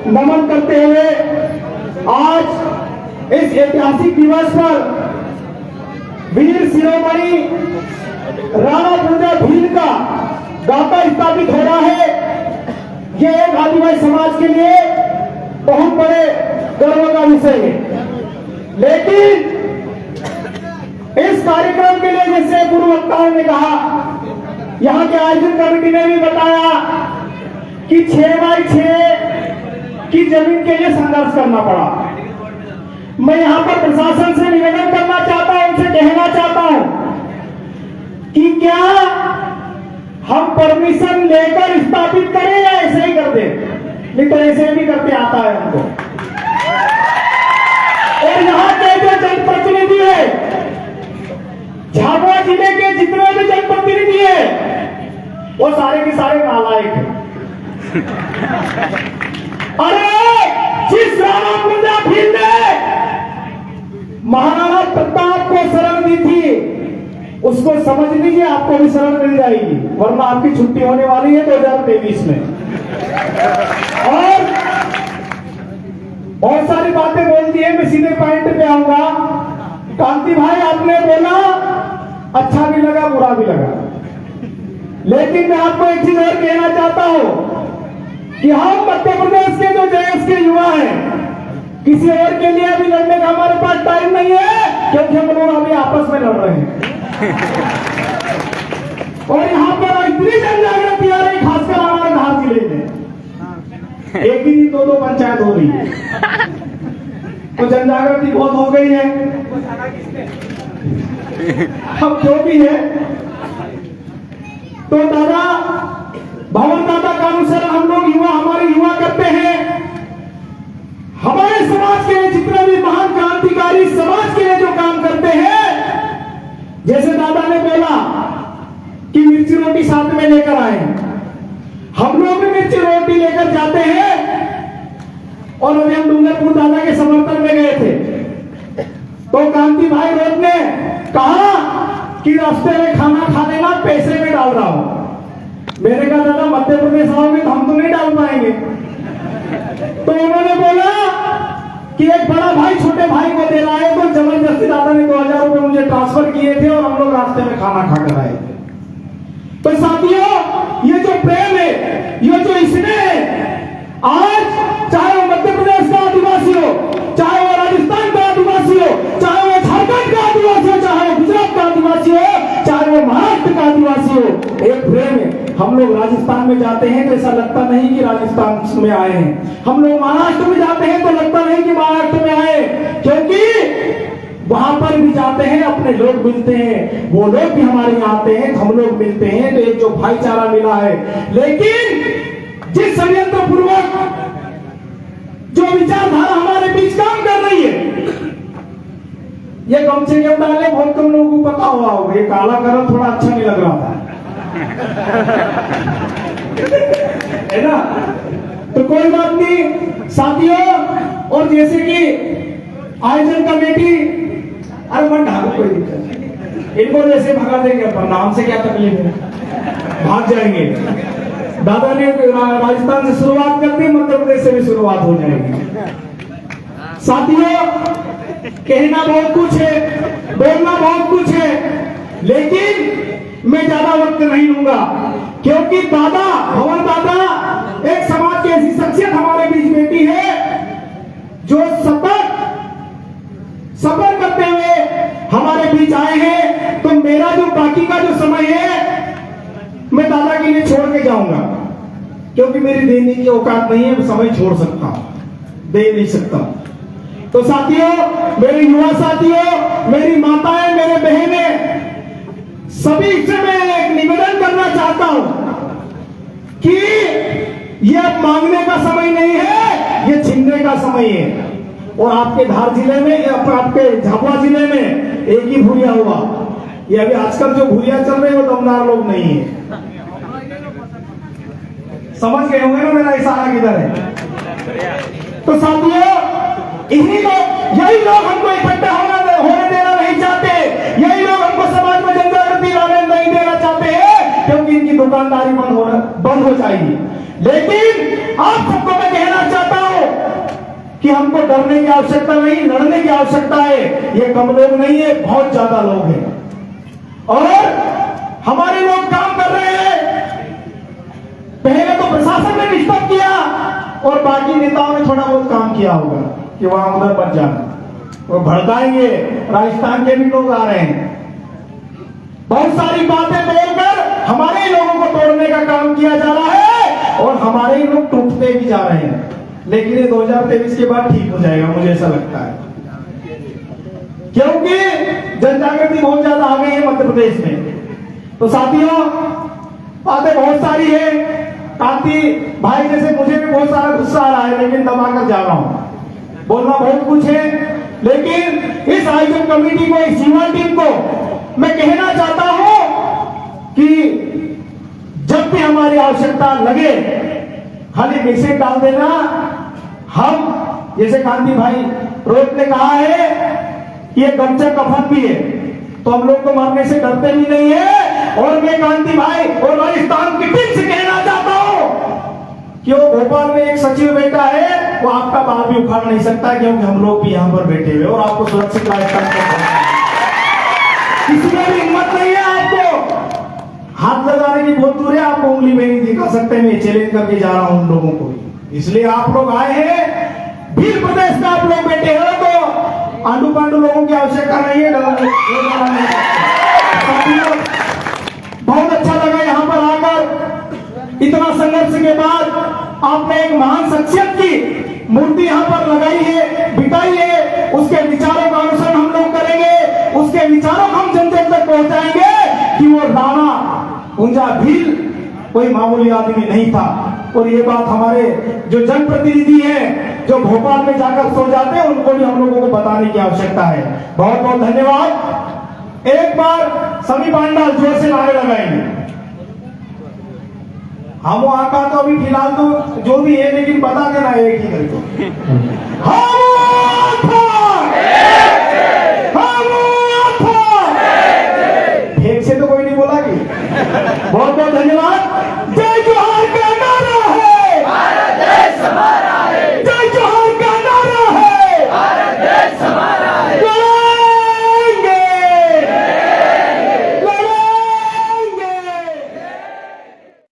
नमन करते हुए आज इस ऐतिहासिक दिवस पर वीर शिरोमणि राणा प्रताप भील का गाथा स्थापित हो रहा है। यह एक आदिवासी समाज के लिए बहुत बड़े गर्व का विषय है। लेकिन इस कार्यक्रम के लिए, जैसे गुरु वक्ताओं ने कहा, यहाँ के आयोजन कमेटी ने भी बताया कि 6x6 की जमीन के लिए संघर्ष करना पड़ा। मैं यहाँ पर प्रशासन से निवेदन करना चाहता हूँ, उनसे कहना चाहता हूँ कि क्या हम परमिशन लेकर स्थापित करें या ऐसे ही कर दें? नहीं तो ऐसे भी करते आता है हमको। और यहाँ के जो जनप्रतिनिधि है, झाबुआ जिले के जितने भी जनप्रतिनिधि है, वो सारे के सारे नालायक हैं। अरे जिस राणा प्रताप भील ने महाराणा प्रताप को शरण दी थी, उसको समझ लीजिए आपको भी शरण मिल जाएगी, वरना आपकी छुट्टी होने वाली है 2023 में। और बहुत सारी बातें बोलती है, मैं सीधे पॉइंट पे आऊंगा। कांति भाई, आपने बोला अच्छा भी लगा बुरा भी लगा, लेकिन मैं आपको एक चीज और कहना चाहता हूं कि हम मध्य प्रदेश के जो जेएस के युवा हैं, किसी और के लिए अभी लड़ने का हमारे पास टाइम नहीं है, क्योंकि हम लोग अभी आपस में लड़ रहे हैं। और यहाँ पर इतनी जन जागृति आ रही, खासकर हमारे धार जिले में एक ही 2-2 पंचायत हो रही है, तो जन जागृति बहुत हो गई है। अब जो भी है, तो दादा भवन दादा का अनुसरण हम लोग युवा, हमारे युवा करते हैं। हमारे समाज के लिए जितने भी महान क्रांतिकारी समाज के लिए जो काम करते हैं, जैसे दादा ने बोला कि मिर्ची रोटी साथ में लेकर आए, हम लोग भी मिर्ची रोटी लेकर जाते हैं। और अभी हम डूंगरपुर दादा के समर्थन में गए थे, तो कांति भाई रोड ने कहा कि रास्ते में खाना खा लेना, पैसे में डाल रहा हूं। मैंने कहा दादा मध्य प्रदेश आओगे तो हम तो नहीं डाल पाएंगे। तो उन्होंने बोला कि एक बड़ा भाई छोटे भाई को दे रहा है, तो जबरदस्ती दादा ने 2000 रुपए मुझे ट्रांसफर किए थे और हम लोग रास्ते में खाना खाकर आए थे। तो साथियों, ये जो प्रेम है, ये जो स्नेह है, आज चाहे वो मध्य प्रदेश का आदिवासी हो, चाहे वो राजस्थान का आदिवासी हो, चाहे वो झारखंड का आदिवासी हो, चाहे वो गुजरात का आदिवासी हो, चाहे वो महाराष्ट्र का आदिवासी हो, एक प्रेम है। हम लोग राजस्थान में जाते हैं तो ऐसा लगता नहीं कि राजस्थान में आए हैं, हम लोग महाराष्ट्र में जाते हैं तो लगता नहीं कि महाराष्ट्र में आए, क्योंकि वहां पर भी जाते हैं, अपने लोग मिलते हैं, वो लोग भी हमारे यहाँ आते हैं, हम लोग मिलते हैं, तो एक जो भाईचारा मिला है। लेकिन जिस षड्यंत्र पूर्वक जो विचारधारा हमारे बीच काम कर रही है, ये कम से कम डाले बहुत कम लोगों को पता हुआ होगा। ये काला कलर थोड़ा अच्छा नहीं लग रहा था है ना, तो कोई बात नहीं साथियों। और जैसे कि आयोजन कमेटी, अरे मन ढालो, कोई दिक्कत नहीं, इनको जैसे भगा देंगे अपन, नाम से क्या तकलीफ है, भाग जाएंगे। दादा ने राजस्थान से शुरुआत कर दी, मध्य प्रदेश से भी शुरुआत हो जाएगी। साथियों, कहना बहुत कुछ है, बोलना बहुत कुछ है, लेकिन मैं ज्यादा वक्त नहीं लूंगा, क्योंकि दादा भवन दादा एक समाज की ऐसी शख्सियत हमारे बीच बैठी है जो सतत सफर करते हुए हमारे बीच आए हैं। तो मेरा जो बाकी का जो समय है, मैं दादा के लिए छोड़ के जाऊंगा, क्योंकि मेरी देने की औकात नहीं है, मैं समय छोड़ सकता हूं, दे नहीं सकता। तो साथियों, मेरे युवा साथियों, मेरी माताएं, मेरे बहनें, सभी से मैं एक निवेदन करना चाहता हूं कि यह मांगने का समय नहीं है, यह छीनने का समय है। और आपके धार जिले में या आपके झाबुआ जिले में एक ही भूरिया हुआ, ये अभी आजकल जो भूरिया चल रहे हैं वो दमदार लोग नहीं है। समझ गए होंगे ना मेरा इशारा किधर है। तो साथियों, इन्हीं लोग, यही लोग हमको इकट्ठा होने देना नहीं चाहते, यही लोग हमको समाज में जनजागृति लाने नहीं देना चाहते हैं, क्योंकि इनकी दुकानदारी बंद हो जाएगी। लेकिन आप सबको मैं कहना चाहता हूं डरने की आवश्यकता नहीं, लड़ने की आवश्यकता है। ये कम लोग नहीं है, बहुत ज्यादा लोग हैं और हमारे लोग काम कर रहे हैं। पहले तो प्रशासन ने डिस्टर्ब किया और बाकी नेताओं ने थोड़ा बहुत काम किया होगा कि वहां उधर बच जाना, वो भड़काएंगे। राजस्थान के भी लोग आ रहे हैं, बहुत सारी बातें बोलकर हमारे ही लोगों को तोड़ने का काम किया जा रहा है और हमारे ही लोग टूटते भी जा रहे हैं। लेकिन ये 2023 के बाद ठीक हो जाएगा, मुझे ऐसा लगता है, क्योंकि जन जागृति बहुत ज्यादा आ गई है मध्य प्रदेश में। तो साथियों, बातें बहुत सारी है। कांति भाई जैसे मुझे भी बहुत सारा गुस्सा आ रहा है, लेकिन दबाकर जा रहा हूं। बोलना बहुत कुछ है, लेकिन इस आयोजन कमेटी को, इस युवा टीम को मैं कहना चाहता हूं कि जब भी हमारी आवश्यकता लगे खाली मैसेज डाल देना। हम जैसे कांति भाई रोहित ने कहा है कि ये गमछा कफन भी है, तो हम लोग तो मरने से डरते भी नहीं है। और मैं कांति भाई और राजस्थान की टीम से कहना चाहता हूं कि वो भोपाल में एक सचिव बैठा है, वो आपका बाल भी उखाड़ नहीं सकता, क्योंकि हम लोग भी यहां पर बैठे हुए और आपको सुरक्षित राजस्थान में किसी में भी हिम्मत नहीं है। आपको हाथ लगाने की बहुत दूर है, आपको उंगली में नहीं दिखा सकते। मैं चैलेंज करके जा रहा हूं उन लोगों को, इसलिए आप लोग आए हैं, भील प्रदेश में आप लोग बैठे हो, तो आंडू पांडू लोगों की आवश्यकता नहीं है। बहुत अच्छा लगा यहां पर आकर। इतना संघर्ष के बाद आपने एक महान शख्सियत की मूर्ति यहां पर लगाई है, बिठाई है। उसके विचारों का अनुसरण हम लोग करेंगे, उसके विचारों को हम जन जन तक पहुंचाएंगे कि वो राणा कुंजा भील कोई मामूली आदमी नहीं था। और ये बात हमारे जो जनप्रतिनिधि हैं, जो भोपाल में जाकर सो जाते हैं, उनको भी हम लोगों को बताने की आवश्यकता है। बहुत बहुत धन्यवाद। एक बार सभी पांडाल जोर से नारे लगाएंगे। हम वहां का तो अभी फिलहाल तो जो भी है, लेकिन बता देना एक ही करके।